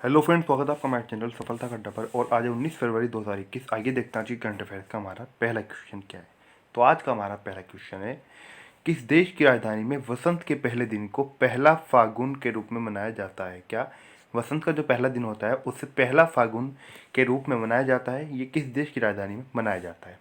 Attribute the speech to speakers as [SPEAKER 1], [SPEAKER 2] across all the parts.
[SPEAKER 1] Hello friends, स्वागत है आपका हमारे चैनल सफलता अड्डा पर। और आज 19 फरवरी 2021। आइए देखते हैं आज की करंट अफेयर्स का हमारा पहला क्वेश्चन क्या है। तो आज का हमारा पहला क्वेश्चन है, किस देश की राजधानी में वसंत के पहले दिन को पहला फागुन के रूप में मनाया जाता है। क्या वसंत का जो पहला दिन होता है उसे पहला फागुन के रूप में मनाया जाता है? ये किस देश की राजधानी में मनाया जाता है?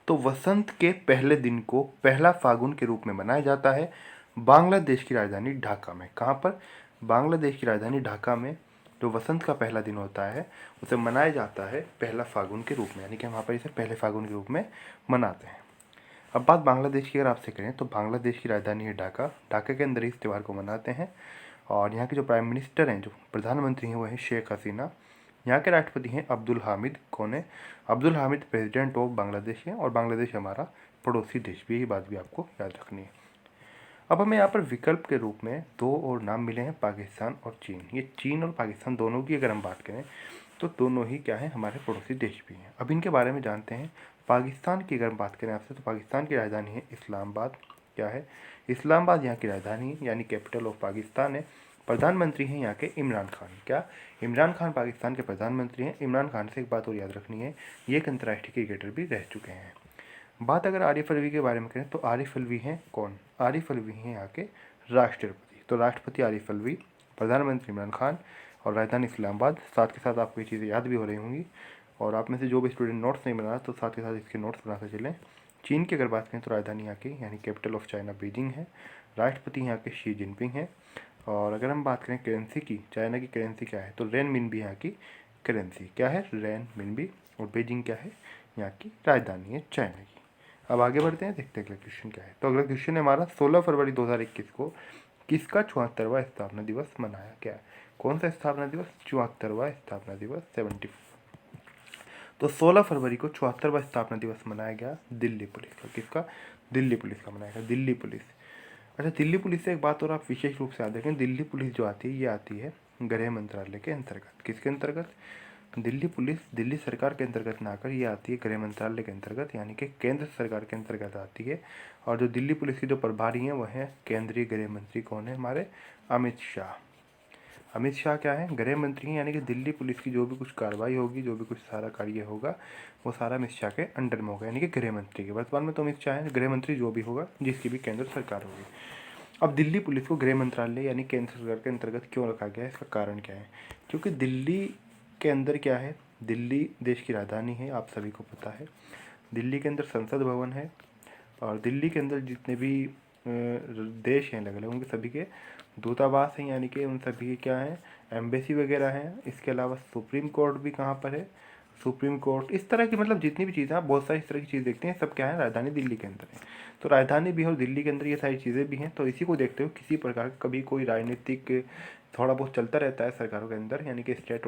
[SPEAKER 1] तो वसंत के पहले दिन को पहला फागुन के रूप में मनाया जाता है बांग्लादेश की राजधानी ढाका में। कहाँ पर? बांग्लादेश की राजधानी ढाका में जो वसंत का पहला दिन होता है उसे मनाया जाता है पहला फागुन के रूप में, यानी कि वहाँ पर इसे पहले फागुन के रूप में मनाते हैं। अब बात बांग्लादेश की अगर आपसे करें तो बांग्लादेश की राजधानी है ढाका। ढाका के अंदर इस त्यौहार को मनाते हैं। और यहाँ के जो प्राइम मिनिस्टर हैं, जो प्रधानमंत्री हैं, वो है शेख हसीना। यहाँ के राष्ट्रपति हैं अब्दुल हामिद। कौन है? अब्दुल हामिद प्रेसिडेंट ऑफ बांग्लादेश है। और बांग्लादेश हमारा पड़ोसी देश भी है, ये बात भी आपको याद रखनी है। अब हमें यहाँ पर विकल्प के रूप में दो और नाम मिले हैं, पाकिस्तान और चीन। ये चीन और पाकिस्तान दोनों की अगर हम बात करें तो दोनों ही क्या है, हमारे पड़ोसी देश भी हैं। अब इनके बारे में जानते हैं। पाकिस्तान की अगर हम बात करें आपसे तो पाकिस्तान की राजधानी है इस्लामाबाद। क्या है? इस्लामाबाद यहाँ की राजधानी है, यानी कैपिटल ऑफ पाकिस्तान है। प्रधानमंत्री हैं यहाँ के इमरान खान। क्या? इमरान खान पाकिस्तान के प्रधानमंत्री हैं। इमरान खान से एक बात और याद रखनी है, ये एक अंतर्राष्ट्रीय क्रिकेटर भी रह चुके हैं। बात अगर आरिफ अलवी के बारे में करें तो आरिफ अलवी हैं कौन? आरिफ अलवी हैं यहाँ के राष्ट्रपति। तो राष्ट्रपति आरिफ अलवी, प्रधानमंत्री इमरान खान और राजधानी इस्लामाबाद। साथ के साथ आपको ये चीज़ें याद भी हो रही होंगी। और आप में से जो भी स्टूडेंट नोट्स नहीं बना रहा तो साथ के साथ इसके नोट्स बनाते चलें। चीन की अगर बात करें तो राजधानी यहाँ की यानी कैपिटल ऑफ चाइना बीजिंग है। राष्ट्रपति यहाँ के शी जिनपिंग हैं। और अगर हम बात करें करेंसी की, चाइना की करेंसी क्या है तो रेन मिनबी यहाँ की करेंसी। क्या है? रेन मिनबी। और बीजिंग क्या है? यहाँ की राजधानी है चाइना की। अब आगे बढ़ते हैं, देखते हैं अगला क्वेश्चन क्या है। तो अगला क्वेश्चन है हमारा, 16 फरवरी 2021 को किसका 74वां स्थापना दिवस मनाया गया? कौन सा स्थापना दिवस? 74वां स्थापना दिवस, 74। तो 16 फरवरी को 74वां स्थापना दिवस मनाया गया दिल्ली पुलिस का। किसका? दिल्ली पुलिस का मनाया गया, दिल्ली पुलिस। अच्छा, दिल्ली पुलिस से एक बात और आप विशेष रूप से याद रखें, दिल्ली पुलिस जो आती है ये आती है गृह मंत्रालय के अंतर्गत। किसके अंतर्गत? दिल्ली पुलिस दिल्ली सरकार के अंतर्गत ना आकर ये आती है गृह मंत्रालय के अंतर्गत, यानी कि केंद्र सरकार के अंतर्गत आती है। और जो दिल्ली पुलिस की जो प्रभारी हैं वह हैं केंद्रीय गृह मंत्री। कौन है? हमारे अमित शाह। अमित शाह क्या है? गृह मंत्री हैं, यानी कि दिल्ली पुलिस की जो भी कुछ कार्रवाई होगी, जो भी कुछ सारा कार्य होगा वो सारा अमित शाह के अंडर में होगा, यानी कि गृह मंत्री के। वर्तमान में तो अमित शाह है गृह मंत्री, जो भी होगा जिसकी भी केंद्र सरकार होगी। अब दिल्ली पुलिस को गृह मंत्रालय यानी केंद्र सरकार के अंतर्गत क्यों रखा गया है, इसका कारण क्या है? क्योंकि दिल्ली के अंदर क्या है, दिल्ली देश की राजधानी है, आप सभी को पता है। दिल्ली के अंदर संसद भवन है। और दिल्ली के अंदर जितने भी देश हैं अलग अलग, उनके सभी के दूतावास हैं, यानी कि उन सभी के क्या है, एम्बेसी वगैरह हैं। इसके अलावा सुप्रीम कोर्ट भी कहाँ पर है? Supreme court. इस तरह की मतलब जितनी भी चीज़ें आप बहुत सारी इस तरह की चीज़ देखते हैं, सब क्या है, राजधानी दिल्ली के अंदर है। तो राजधानी भी है और दिल्ली के अंदर ये सारी चीज़ें भी हैं। तो इसी को देखते हुए किसी प्रकार का कभी कोई राजनीतिक थोड़ा बहुत चलता रहता है सरकारों के अंदर, यानी कि स्टेट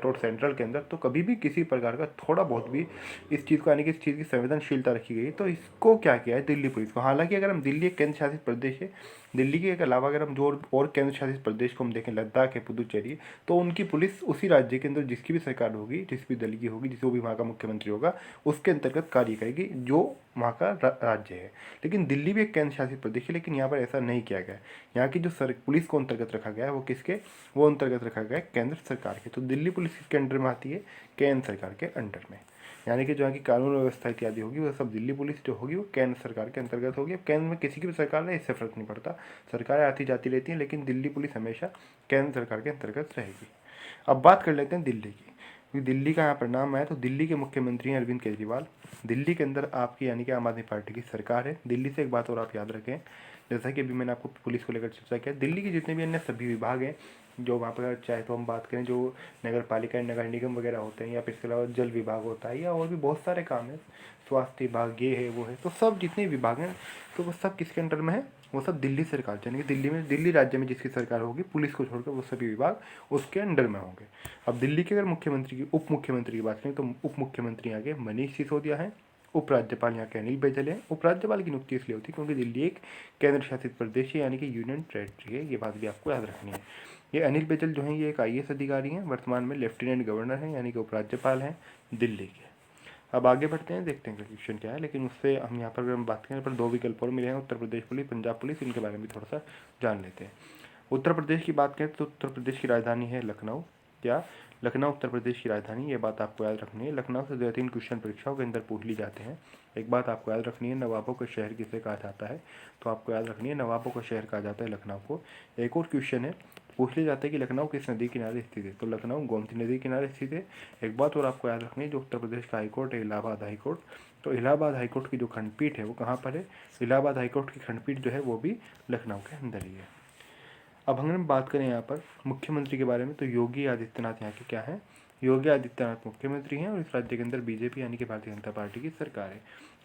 [SPEAKER 1] और सेंट्रल के अंदर। तो कभी भी किसी प्रकार का थोड़ा बहुत भी इस चीज़ को, यानी कि इस चीज़ की संवेदनशीलता रखी गई, तो इसको क्या किया है दिल्ली पुलिस को। हालांकि अगर हम दिल्ली एक केंद्र शासित प्रदेश है, दिल्ली के अलावा अगर हम जो और केंद्र शासित प्रदेश को हम देखें, लद्दाख है, पुदुचेरी, तो उनकी पुलिस उसी राज्य के अंदर जिसकी भी सरकार होगी, जिस भी दल की होगी, जो भी वहाँ का मुख्यमंत्री होगा, उसके अंतर्गत कार्य करेगी जो वहाँ का राज्य है। लेकिन दिल्ली भी एक केंद्र शासित प्रदेश है, लेकिन यहाँ पर ऐसा नहीं किया गया। यहाँ की जो पुलिस को अंतर्गत रखा गया है वो किसके? वो अंतर्गत रखा गया है केंद्र सरकार के। तो दिल्ली पुलिस किसके अंडर में आती है? केंद्र सरकार के अंडर में। यानी कि जो यहाँ की कानून व्यवस्था इत्यादि होगी वो सब दिल्ली पुलिस जो होगी वो केंद्र सरकार के अंतर्गत होगी। अब केंद्र में किसी की भी सरकार रहे इससे फर्क नहीं पड़ता, सरकारें आती जाती रहती हैं, लेकिन दिल्ली पुलिस हमेशा केंद्र सरकार के अंतर्गत रहेगी। अब बात कर लेते हैं दिल्ली की, क्योंकि दिल्ली का यहाँ पर नाम आया तो दिल्ली के मुख्यमंत्री हैं अरविंद केजरीवाल। दिल्ली के अंदर आपकी यानी कि आम आदमी पार्टी की सरकार है। दिल्ली से एक बात और आप याद रखें, जैसा कि अभी मैंने आपको पुलिस को लेकर चर्चा किया, दिल्ली के जितने भी अन्य सभी विभाग हैं जो वहाँ पर, चाहे तो हम बात करें जो नगर पालिका नगर निगम वगैरह होते हैं, या फिर इसके अलावा जल विभाग होता है, या और भी बहुत सारे काम हैं, स्वास्थ्य विभाग ये है वो है, तो सब जितने विभाग हैं तो वो सब किसके अंडर में है? वो सब दिल्ली सरकार, यानी कि दिल्ली में, दिल्ली राज्य में जिसकी सरकार होगी, पुलिस को छोड़कर वो सभी विभाग उसके अंडर में होंगे। अब दिल्ली के अगर मुख्यमंत्री की, उप मुख्यमंत्री की बात करें तो उप मुख्यमंत्री यहाँ के मनीष सिसोदिया हैं। उपराज्यपाल यहाँ के अनिल बैजल हैं। उपराज्यपाल की नियुक्ति इसलिए होती है क्योंकि दिल्ली एक केंद्र शासित प्रदेश है, यानी कि यूनियन टेरेटरी है, ये बात भी आपको याद रखनी है। ये अनिल बैजल जो हैं ये एक IAS अधिकारी हैं, वर्तमान में लेफ्टिनेंट गवर्नर हैं, यानी कि उपराज्यपाल हैं दिल्ली के। अब आगे बढ़ते हैं, देखते हैं क्वेश्चन क्या है। लेकिन उससे हम यहाँ पर अगर हम बात करें, पर दो विकल्प और मिले हैं, उत्तर प्रदेश पुलिस, पंजाब पुलिस, इनके बारे में थोड़ा सा जान लेते हैं। उत्तर प्रदेश की बात करें तो उत्तर प्रदेश की राजधानी है लखनऊ। क्या लखनऊ उत्तर प्रदेश की राजधानी? ये बात आपको याद रखनी है। लखनऊ से 2 या 3 क्वेश्चन परीक्षाओं के अंदर पूछ ली जाते हैं। एक बात आपको याद रखनी है, नवाबों का शहर किसे कहा जाता है? तो आपको याद रखनी है, नवाबों का शहर कहा जाता है लखनऊ को। एक और क्वेश्चन है, पूछ लिया जाता है कि लखनऊ किस नदी किनारे स्थित है? तो लखनऊ गोमती नदी किनारे स्थित है। एक बात और आपको याद रखनी है, जो उत्तर प्रदेश का हाईकोर्ट है इलाहाबाद हाईकोर्ट, तो इलाहाबाद हाईकोर्ट की जो खंडपीठ है वो कहाँ पर है? इलाहाबाद हाईकोर्ट की खंडपीठ जो है वो भी लखनऊ के अंदर ही है। अब हम बात करें यहाँ पर मुख्यमंत्री के बारे में, तो योगी आदित्यनाथ यहाँ के क्या हैं? योगी आदित्यनाथ मुख्यमंत्री हैं और इस राज्य के अंदर बीजेपी यानी कि भारतीय जनता पार्टी की सरकार है।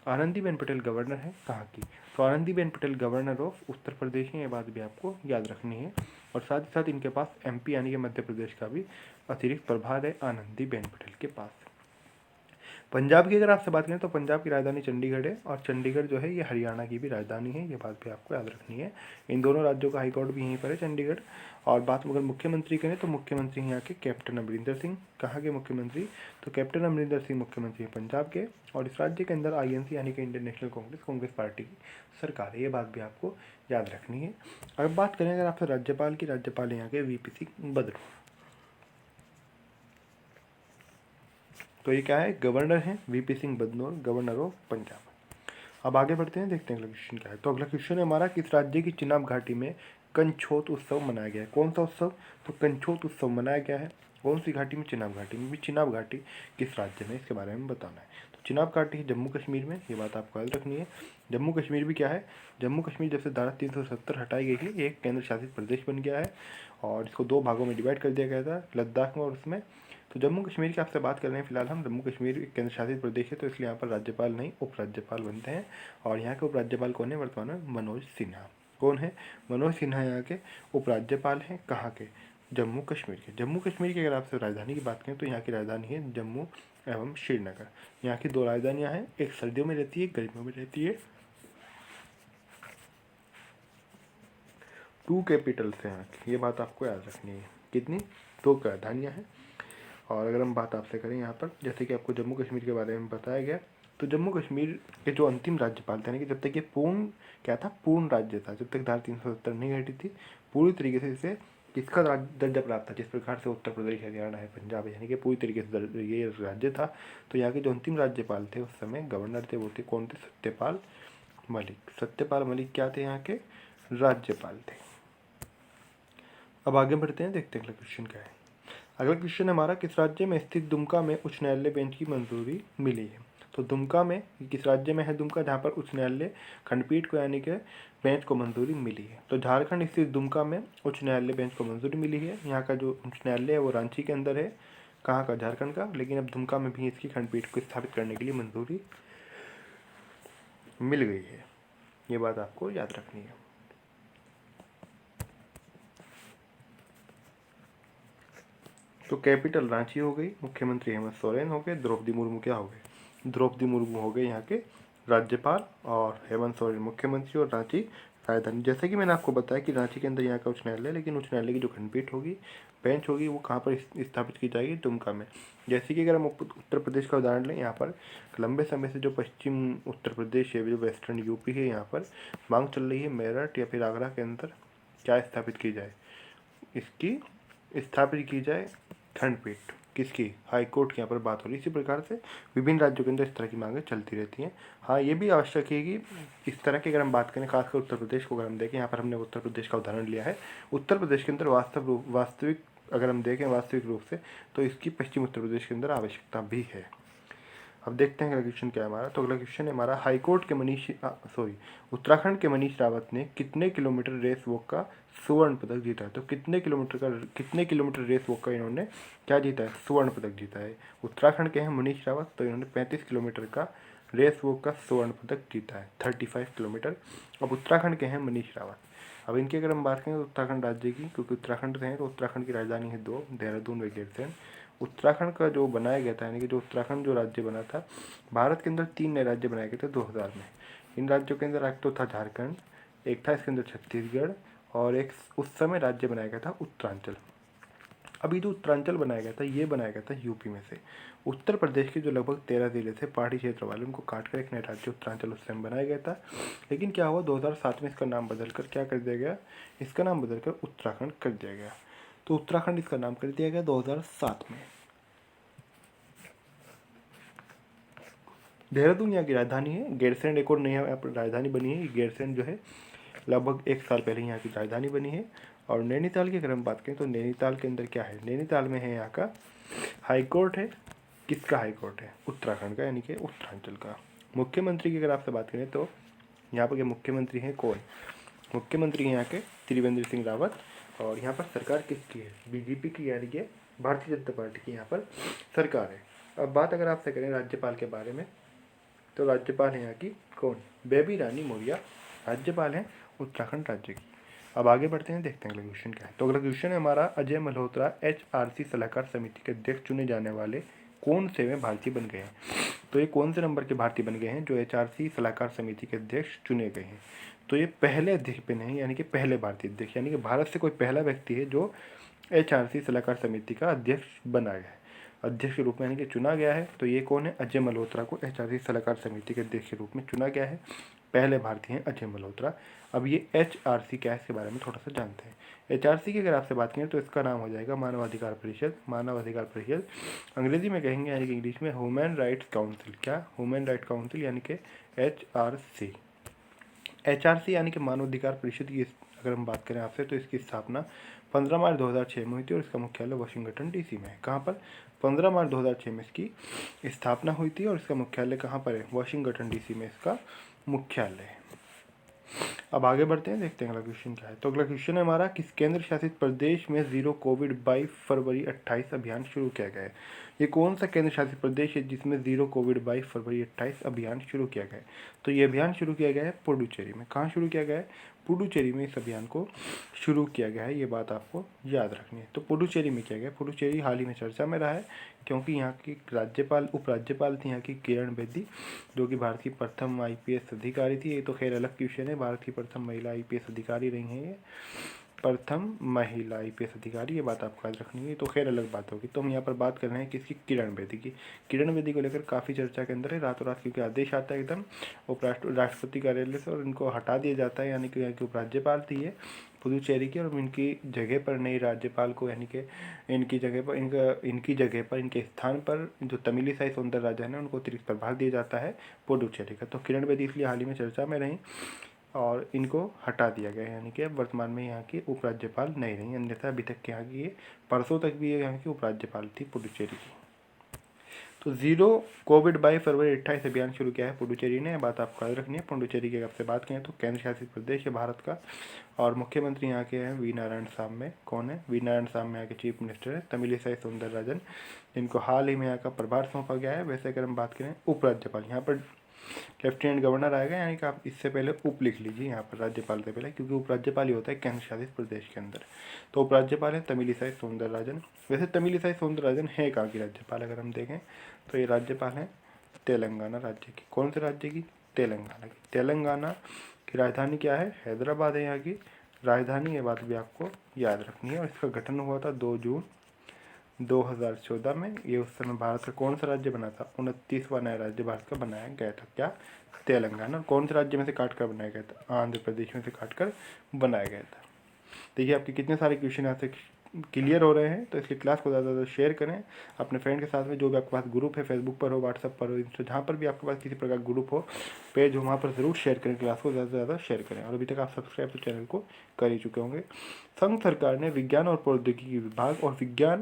[SPEAKER 1] आनंदीबेन पटेल गवर्नर है कहाँ की? तो आनंदीबेन पटेल गवर्नर ऑफ उत्तर प्रदेश है, ये बात भी आपको याद रखनी है। और साथ ही साथ इनके पास एमपी यानी कि मध्य प्रदेश का भी अतिरिक्त प्रभार है आनंदीबेन पटेल के पास। पंजाब की अगर आपसे बात करें तो पंजाब की राजधानी चंडीगढ़ है और चंडीगढ़ जो है ये हरियाणा की भी राजधानी है, ये बात भी आपको याद रखनी है। इन दोनों राज्यों का हाईकोर्ट भी यहीं पर है, चंडीगढ़। और बात अगर मुख्यमंत्री करें तो मुख्यमंत्री यहाँ के कैप्टन अमरिंदर सिंह। कहाँ के मुख्यमंत्री? तो कैप्टन अमरिंदर सिंह मुख्यमंत्री हैं पंजाब के। और इस राज्य के अंदर INC यानी कि इंडियन नेशनल कांग्रेस पार्टी की सरकार है, ये बात भी आपको याद रखनी है। अब बात करें अगर आपसे राज्यपाल की, राज्यपाल यहाँ के VP सिंह बदनौर। तो ये क्या है? गवर्नर हैं VP Singh Badnore, governor of Punjab. अब आगे बढ़ते हैं, देखते हैं अगला क्वेश्चन क्या है। तो अगला क्वेश्चन है हमारा, किस राज्य की चिनाब घाटी में कंछोत उत्सव मनाया गया है? कौन सा उत्सव? तो कंछोत उत्सव मनाया गया है। कौन सी घाटी में? चिनाब घाटी में। भी चिनाब घाटी किस राज्य में, इसके बारे में बताना है। तो चिनाब घाटी है जम्मू कश्मीर में, ये बात आपको याद रखनी है। जम्मू कश्मीर भी क्या है? जम्मू कश्मीर जब से धारा 370 हटाई गई थी, ये एक केंद्र शासित प्रदेश बन गया है और इसको 2 भागों में डिवाइड कर दिया गया था, लद्दाख में और उसमें। तो जम्मू कश्मीर की आपसे बात कर रहे हैं फिलहाल हम। जम्मू कश्मीर एक केंद्र शासित प्रदेश है, तो इसलिए यहाँ पर राज्यपाल नहीं उपराज्यपाल बनते हैं। और यहाँ के उपराज्यपाल कौन है वर्तमान में? मनोज सिन्हा। कौन है? मनोज सिन्हा यहाँ के उपराज्यपाल हैं। कहाँ के? जम्मू कश्मीर के। जम्मू कश्मीर की अगर आपसे राजधानी की बात करें तो यहाँ की राजधानी है जम्मू एवं श्रीनगर। यहाँ की 2 राजधानियाँ हैं, एक सर्दियों में रहती है, एक गर्मियों में रहती है। 2 कैपिटल्स हैं यहाँ की, ये बात आपको याद रखनी है। कितनी? 2 राजधानियाँ हैं। और अगर हम बात आपसे करें यहाँ पर, जैसे कि आपको जम्मू कश्मीर के बारे में बताया गया, तो जम्मू कश्मीर के जो अंतिम राज्यपाल थे, यानी कि जब तक ये पूर्ण क्या था, पूर्ण राज्य था, जब तक धारा 370 नहीं हटी थी, पूरी तरीके से इसे किसका दर्जा प्राप्त था? जिस प्रकार से उत्तर प्रदेश, हरियाणा है, पंजाब है, यानी कि पूरी तरीके से ये राज्य था। तो यहाँ के जो अंतिम राज्यपाल थे उस समय गवर्नर थे, वो थे कौन थे? सत्यपाल मलिक। सत्यपाल मलिक क्या थे? यहाँ के राज्यपाल थे। अब आगे बढ़ते हैं, देखते हैं अगला क्वेश्चन क्या है। अगला क्वेश्चन हमारा, किस राज्य में स्थित दुमका में उच्च न्यायालय बेंच की मंजूरी मिली है? तो दुमका में, किस राज्य में है दुमका जहाँ पर उच्च न्यायालय खंडपीठ को यानी कि बेंच को मंजूरी मिली है? तो झारखंड स्थित दुमका में उच्च न्यायालय बेंच को मंजूरी मिली है। यहाँ का जो उच्च न्यायालय है वो रांची के अंदर है। कहाँ का? झारखंड का। लेकिन अब दुमका में भी इसकी खंडपीठ को स्थापित करने के लिए मंजूरी मिल गई है, ये बात आपको याद रखनी है। तो कैपिटल रांची हो गई, मुख्यमंत्री हेमंत सोरेन हो गए, द्रौपदी मुर्मू क्या हो गए? द्रौपदी मुर्मू हो गए यहाँ के राज्यपाल और हेमंत सोरेन मुख्यमंत्री और रांची राजधानी। जैसे कि मैंने आपको बताया कि रांची के अंदर यहाँ का उच्च न्यायालय, लेकिन उच्च न्यायालय की जो खंडपीठ होगी, बेंच होगी, वो कहाँ पर स्थापित की जाएगी? दुमका में। जैसे कि अगर हम उत्तर प्रदेश का उदाहरण लें, यहाँ पर लंबे समय से जो पश्चिम उत्तर प्रदेश है, जो वेस्टर्न यूपी है, यहाँ पर मांग चल रही है मेरठ या फिर आगरा के अंदर क्या स्थापित की जाए? इसकी स्थापित की जाए खंडपीठ। किसकी? हाई कोर्ट की यहाँ पर बात हो रही है। इसी प्रकार से विभिन्न राज्यों के अंदर इस तरह की मांगें चलती रहती हैं। हाँ, ये भी आवश्यक है कि इस तरह की अगर हम बात करें, खासकर उत्तर प्रदेश को अगर हम देखें, यहाँ पर हमने उत्तर प्रदेश का उदाहरण लिया है। उत्तर प्रदेश के अंदर वास्तविक अगर हम देखें वास्तविक रूप से, तो इसकी पश्चिम उत्तर प्रदेश के अंदर आवश्यकता भी है। अब देखते हैं अगला क्वेश्चन क्या है हमारा। तो अगला क्वेश्चन है हमारा, हाईकोर्ट के उत्तराखंड के मनीष रावत ने कितने किलोमीटर रेस वॉक का स्वर्ण पदक जीता है? तो कितने किलोमीटर रेस वॉक का इन्होंने क्या जीता है? स्वर्ण पदक जीता है। उत्तराखंड के हैं मनीष रावत, तो इन्होंने 35 किलोमीटर का रेस वॉक का स्वर्ण पदक जीता है, 35 किलोमीटर। अब उत्तराखंड के हैं मनीष रावत। अब इनकी अगर हम बात करें तो उत्तराखंड राज्य की, क्योंकि उत्तराखंड से हैं तो उत्तराखंड की राजधानी है 2, देहरादून व गैरसैंण। उत्तराखंड का जो बनाया गया था, यानी कि जो उत्तराखंड जो राज्य बना था, भारत के अंदर 3 नए राज्य बनाए गए थे 2000 में। इन राज्यों के अंदर एक तो था झारखंड, एक था इसके अंदर छत्तीसगढ़, और एक उस समय राज्य बनाया गया था उत्तरांचल। अभी जो उत्तरांचल बनाया गया था, ये बनाया गया था यूपी में से। उत्तर प्रदेश के जो लगभग 13 जिले थे पहाड़ी क्षेत्र वाले, उनको काट कर एक नया राज्य उत्तरांचल उस समय बनाया गया था। लेकिन क्या हुआ, 2007 में इसका नाम बदलकर क्या कर दिया गया? इसका नाम बदलकर उत्तराखंड कर दिया गया। तो उत्तराखंड इसका नाम कर दिया गया 2007 में। देहरादून यहाँ की राजधानी है। गैरसैंण एक और नई यहाँ पर राजधानी बनी है। गैरसैंण जो है लगभग 1 साल पहले यहाँ की राजधानी बनी है। और नैनीताल की अगर हम बात करें तो नैनीताल के अंदर क्या है, नैनीताल में है यहाँ का हाई कोर्ट है। किसका हाई कोर्ट है? उत्तराखंड का, यानी कि उत्तरांचल का। मुख्यमंत्री की अगर आपसे बात करें तो यहाँ पर के मुख्यमंत्री हैं कौन? मुख्यमंत्री यहाँ के त्रिवेंद्र सिंह रावत। और यहाँ पर सरकार किसकी है? बीजेपी की, यानी कि भारतीय जनता पार्टी की यहाँ पर सरकार है। अब बात अगर आपसे करें राज्यपाल के बारे में तो राज्यपाल है यहाँ की कौन? बेबी रानी मौर्य राज्यपाल हैं उत्तराखंड राज्य की। अब आगे बढ़ते हैं, देखते हैं अगला क्वेश्चन क्या है। तो अगला क्वेश्चन है हमारा, अजय मल्होत्रा HRC सलाहकार समिति के अध्यक्ष चुने जाने वाले कौन से में भारतीय बन गए हैं? तो ये कौन से नंबर के भारतीय बन गए हैं जो HRC सलाहकार समिति के अध्यक्ष चुने गए हैं? तो ये पहले अध्यक्ष बने हैं, यानी कि पहले भारतीय अध्यक्ष, यानी कि भारत से कोई पहला व्यक्ति है जो HRC सलाहकार समिति का अध्यक्ष बना गया है, अध्यक्ष के रूप में यानी कि चुना गया है। तो ये कौन है? अजय मल्होत्रा को HRC सलाहकार समिति के अध्यक्ष के रूप में चुना गया है। पहले भारतीय हैं अजय मल्होत्रा। अब ये HRC क्या है, इसके बारे में थोड़ा सा जानते हैं। HRC की अगर आपसे बात करें तो इसका नाम हो जाएगा मानवाधिकार परिषद। मानवाधिकार परिषद अंग्रेजी में कहेंगे, यानी कि इंग्लिश में ह्यूमन राइट्स काउंसिल। क्या? ह्यूमन राइट काउंसिल, यानी कि HRC। HRC यानी कि मानवाधिकार परिषद की अगर हम बात करें आपसे तो इसकी स्थापना 15 मार्च 2006 में हुई थी और इसका मुख्यालय वाशिंगटन DC में है। कहाँ पर? 15 मार्च 2006 में इसकी स्थापना हुई थी और इसका मुख्यालय कहाँ पर है? वाशिंगटन DC में इसका मुख्यालय है। अब आगे बढ़ते हैं, देखते हैं अगला क्वेश्चन क्या है। तो अगला क्वेश्चन है हमारा, किस केंद्र शासित प्रदेश में जीरो कोविड बाई फरवरी 28 अभियान शुरू किया गया है? ये कौन सा केंद्र शासित प्रदेश है जिसमें जीरो कोविड बाई फरवरी 28 अभियान शुरू किया गया है? तो ये अभियान शुरू किया गया है पुडुचेरी में। कहाँ शुरू किया गया है? पुडुचेरी में इस अभियान को शुरू किया गया है, ये बात आपको याद रखनी है। तो पुडुचेरी में किया गया। पुडुचेरी हाल ही में चर्चा में रहा है क्योंकि यहाँ की राज्यपाल उपराज्यपाल थी यहाँ की किरण बेदी, जो कि भारत की प्रथम IPS अधिकारी थी। ये तो खैर अलग क्वेश्चन है, भारत की प्रथम महिला IPS अधिकारी रही हैं ये, प्रथम महिला IPS अधिकारी, ये बात आपको याद रखनी है। तो खैर अलग बात होगी। तो हम यहाँ पर बात कर रहे हैं किसकी? किरण बेदी की। किरण बेदी को लेकर काफ़ी चर्चा के अंदर है, रातों रात क्योंकि आदेश आता है एकदम राष्ट्रपति कार्यालय से और इनको हटा दिया जाता है, यानी कि यहाँ की उपराज्यपाल थी ये पुदुचेरी की, और इनकी जगह पर नई राज्यपाल को, यानी कि इनकी जगह पर इनके स्थान पर जो तमिलिसाई सौंदरराजन है उनको अतिरिक्त प्रभार दिया जाता है पुडुचेरी का। तो किरण बेदी इसलिए हाल ही में चर्चा में रही और इनको हटा दिया गया, यानी कि अब वर्तमान में यहाँ की उपराज्यपाल नहीं रही। अन्यथा अभी तक यहाँ की ये परसों तक भी यहाँ की उपराज्यपाल थी पुडुचेरी की। तो जीरो कोविड बाई फरवरी 28 अभियान शुरू किया है पुडुचेरी ने, बात आपको याद रखनी है। पुडुचेरी की आपसे बात करें तो केंद्र शासित प्रदेश है भारत का और मुख्यमंत्री यहाँ के हैं वी नारायण साम्य। कौन है? वी नारायण साम्य यहाँ के चीफ मिनिस्टर है, तमिलिसाई सौंदरराजन, जिनको हाल ही में यहाँ का प्रभार सौंपा गया है। वैसे अगर हम बात करें उपराज्यपाल, यहाँ पर लेफ्टिनेंट गवर्नर आएगा, यानी कि आप इससे पहले उप लिख लीजिए यहाँ पर राज्यपाल से पहले, क्योंकि उपराज्यपाल ही होता है केंद्र शासित प्रदेश के अंदर। तो उपराज्यपाल है तमिलिसाई सौंदरराजन। वैसे तमिलिसाई सौंदरराजन है कहाँ की राज्यपाल अगर हम देखें तो ये राज्यपाल है तेलंगाना राज्य की। कौन से राज्य की? तेलंगाना की। तेलंगाना की राजधानी क्या है? हैदराबाद है यहाँ की राजधानी, ये बात भी आपको याद रखनी है। और इसका गठन हुआ था 2 जून 2014 में। ये उस समय भारत का कौन सा राज्य बना था? 29वां नया राज्य भारत का बनाया गया था। क्या? तेलंगाना। कौन से राज्य में से काट कर बनाया गया था? आंध्र प्रदेश में से काट कर बनाया गया था। देखिए आपके कितने सारे क्वेश्चन यहाँ से क्लियर हो रहे हैं। तो इसकी क्लास को ज़्यादा से ज़्यादा शेयर करें अपने फ्रेंड के साथ में, जो भी आपके पास ग्रुप है, फेसबुक पर हो, व्हाट्सअप पर हो, इंस्टा, जहाँ पर भी आपके पास किसी प्रकार ग्रुप हो, पेज हो, वहाँ पर ज़रूर शेयर करें। क्लास को ज़्यादा से ज़्यादा शेयर करें। और अभी तक आप सब्सक्राइब तो चैनल को कर ही चुके होंगे। संघ सरकार ने विज्ञान और प्रौद्योगिकी विभाग और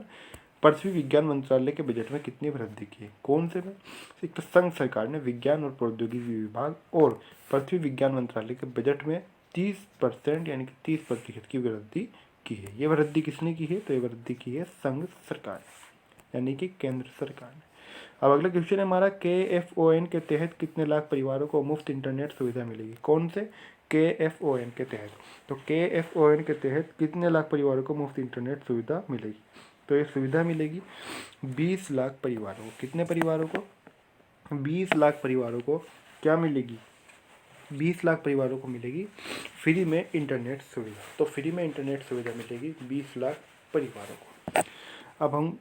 [SPEAKER 1] पृथ्वी विज्ञान मंत्रालय के बजट में कितनी वृद्धि की है? कौन से में? एक तो संघ सरकार ने विज्ञान और प्रौद्योगिकी विभाग और पृथ्वी विज्ञान मंत्रालय के बजट में 30% यानी कि 30% की वृद्धि की है। ये वृद्धि किसने की है? तो ये वृद्धि की है संघ सरकार ने, यानी कि केंद्र सरकार ने। अब अगला क्वेश्चन है हमारा, KFON के तहत कितने लाख परिवारों को मुफ्त इंटरनेट सुविधा मिलेगी? कौन से? KFON के तहत। तो KFON के तहत कितने लाख परिवारों को मुफ्त इंटरनेट सुविधा मिलेगी? तो ये सुविधा मिलेगी 20 लाख परिवारों को। कितने परिवारों को? 20 लाख परिवारों को क्या मिलेगी? 20 लाख परिवारों को मिलेगी फ्री में इंटरनेट सुविधा। तो फ्री में इंटरनेट सुविधा मिलेगी 20 लाख परिवारों को। अब हम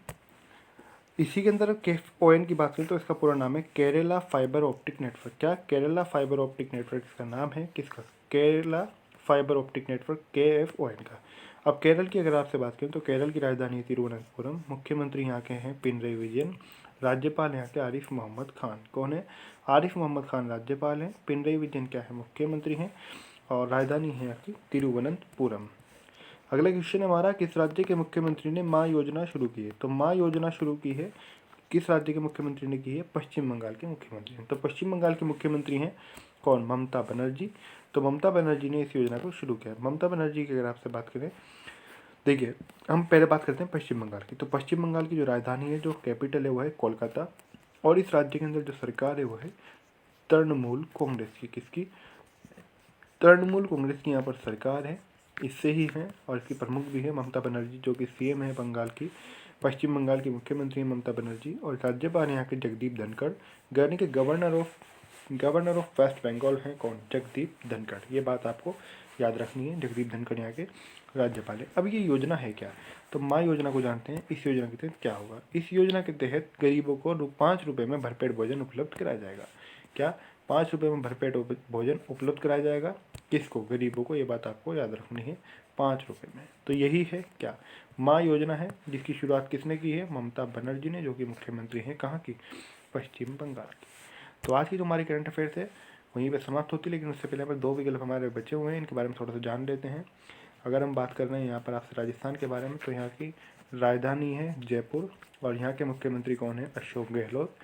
[SPEAKER 1] इसी के अंदर KFON की बात करें तो इसका पूरा नाम है केरला फाइबर ऑप्टिक नेटवर्क। क्या? केरला फाइबर ऑप्टिक नेटवर्क इसका नाम है। किसका? Kerala fibre optic network KFON का। अब केरल की अगर आपसे बात करें तो केरल की राजधानी है तिरुवनंतपुरम, मुख्यमंत्री यहाँ के हैं पिनरई विजयन, राज्यपाल यहाँ के आरिफ मोहम्मद खान। कौन है? आरिफ मोहम्मद खान राज्यपाल हैं, पिनरई विजयन क्या है? मुख्यमंत्री हैं, और राजधानी है यहाँ की तिरुवनंतपुरम। अगला क्वेश्चन है हमारा, किस राज्य के मुख्यमंत्री ने माँ योजना शुरू की है? तो माँ योजना शुरू की है किस राज्य के मुख्यमंत्री ने की है? पश्चिम बंगाल के मुख्यमंत्री हैं। तो पश्चिम बंगाल के मुख्यमंत्री हैं कौन? ममता बनर्जी। तो ममता बनर्जी ने इस योजना को शुरू किया। ममता बनर्जी की अगर आपसे बात करें, देखिए हम पहले बात करते हैं पश्चिम बंगाल की। तो पश्चिम बंगाल की जो राजधानी है, जो कैपिटल है, वो है कोलकाता, और इस राज्य के अंदर जो सरकार है वो है तृणमूल कांग्रेस की। किसकी? तृणमूल कांग्रेस की यहाँ पर सरकार है, इससे ही है, और इसकी प्रमुख भी है ममता बनर्जी, जो कि CM है बंगाल की। पश्चिम बंगाल की मुख्यमंत्री है ममता बनर्जी, और राज्यपाल यहाँ के जगदीप धनखड़, यानी कि गवर्नर ऑफ वेस्ट बंगाल हैं कौन? जगदीप धनखड़। ये बात आपको याद रखनी है, जगदीप धनखड़ यहाँ के राज्यपाल है। अब ये योजना है क्या? तो माँ योजना को जानते हैं। इस योजना के तहत क्या होगा? इस योजना के तहत गरीबों को 5 रुपये में भरपेट भोजन उपलब्ध कराया जाएगा। क्या? 5 रुपये में भरपेट भोजन उपलब्ध कराया जाएगा। किसको? गरीबों को। ये बात आपको याद रखनी है, 5 रुपये में। तो यही है क्या? माँ योजना है, जिसकी शुरुआत किसने की है? ममता बनर्जी ने, जो कि मुख्यमंत्री हैं कहाँ की? पश्चिम बंगाल की। तो आज की जो हमारी करंट अफेयर्स है वहीं पर समाप्त होती है, लेकिन उससे पहले यहाँ पर 2 विकल्प हमारे बचे हुए हैं, इनके बारे में थोड़ा सा जान लेते हैं। अगर हम बात कर रहे हैं यहाँ पर आपसे राजस्थान के बारे में, तो यहाँ की राजधानी है जयपुर, और यहाँ के मुख्यमंत्री कौन है? अशोक गहलोत।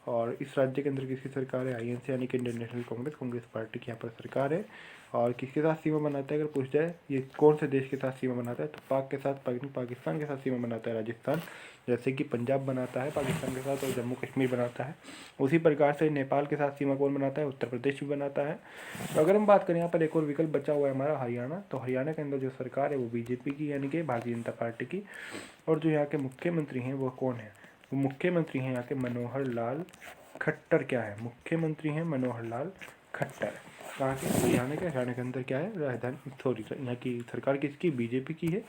[SPEAKER 1] और इस राज्य के अंदर किसकी सरकार है? INC यानी कि इंडियन नेशनल कांग्रेस पार्टी की यहाँ पर सरकार है। और किसके साथ सीमा बनाता है अगर पूछ जाए, ये कौन से देश के साथ सीमा बनाता है? तो पाक के साथ, पाकिस्तान के साथ सीमा बनाता है राजस्थान, जैसे कि पंजाब बनाता है पाकिस्तान के साथ और जम्मू कश्मीर बनाता है। उसी प्रकार से नेपाल के साथ सीमा कौन बनाता है? उत्तर प्रदेश भी बनाता है। तो अगर हम बात करें यहाँ पर एक और विकल्प बचा हुआ है हमारा हरियाणा, तो हरियाणा के अंदर जो सरकार है वो BJP की, यानी कि भारतीय जनता पार्टी की। और जो यहाँ के मुख्यमंत्री हैं वो कौन है? वो मुख्यमंत्री हैं यहाँ के मनोहर लाल खट्टर। क्या है? मुख्यमंत्री हैं मनोहर लाल खट्टर। कहाँ के? हरियाणा के। हरियाणा के अंदर क्या है? राजधानी, सॉरी, यहाँ की सरकार किसकी? BJP की है।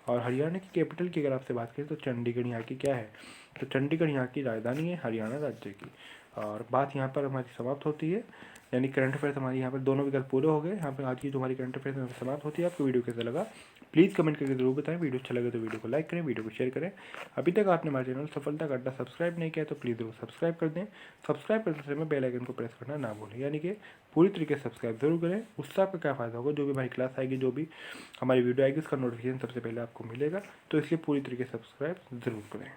[SPEAKER 1] और हरियाणा की कैपिटल की अगर आपसे बात करें तो चंडीगढ़ यहाँ की क्या है? तो चंडीगढ़ यहाँ की राजधानी है हरियाणा राज्य की। और बात यहाँ पर हमारी समाप्त होती है, यानी करंट अफेयर्स हमारी यहाँ पर दोनों विकल्प पूरे हो गए। यहाँ पर आज की जो हमारी करंट अफेयर्स समाप्त होती है। आपको वीडियो कैसा लगा प्लीज़ कमेंट करके जरूर बताएं। वीडियो अच्छा लगे तो वीडियो को लाइक करें, वीडियो को शेयर करें। अभी तक आपने हमारे चैनल सफलता का अड्डा सब्सक्राइब नहीं किया तो प्लीज़ जरूर सब्सक्राइब कर दें। सब्सक्राइब करते समय बेल आइकन को प्रेस करना ना भूलें, यानी कि पूरी तरीके से सब्सक्राइब जरूर करें। उससे आपका क्या फ़ायदा होगा? जो भी हमारी क्लास आएगी, जो भी हमारी वीडियो आएगी, उसका नोटिफिकेशन सबसे पहले आपको मिलेगा। तो इसलिए पूरी तरीके से सब्सक्राइब जरूर करें।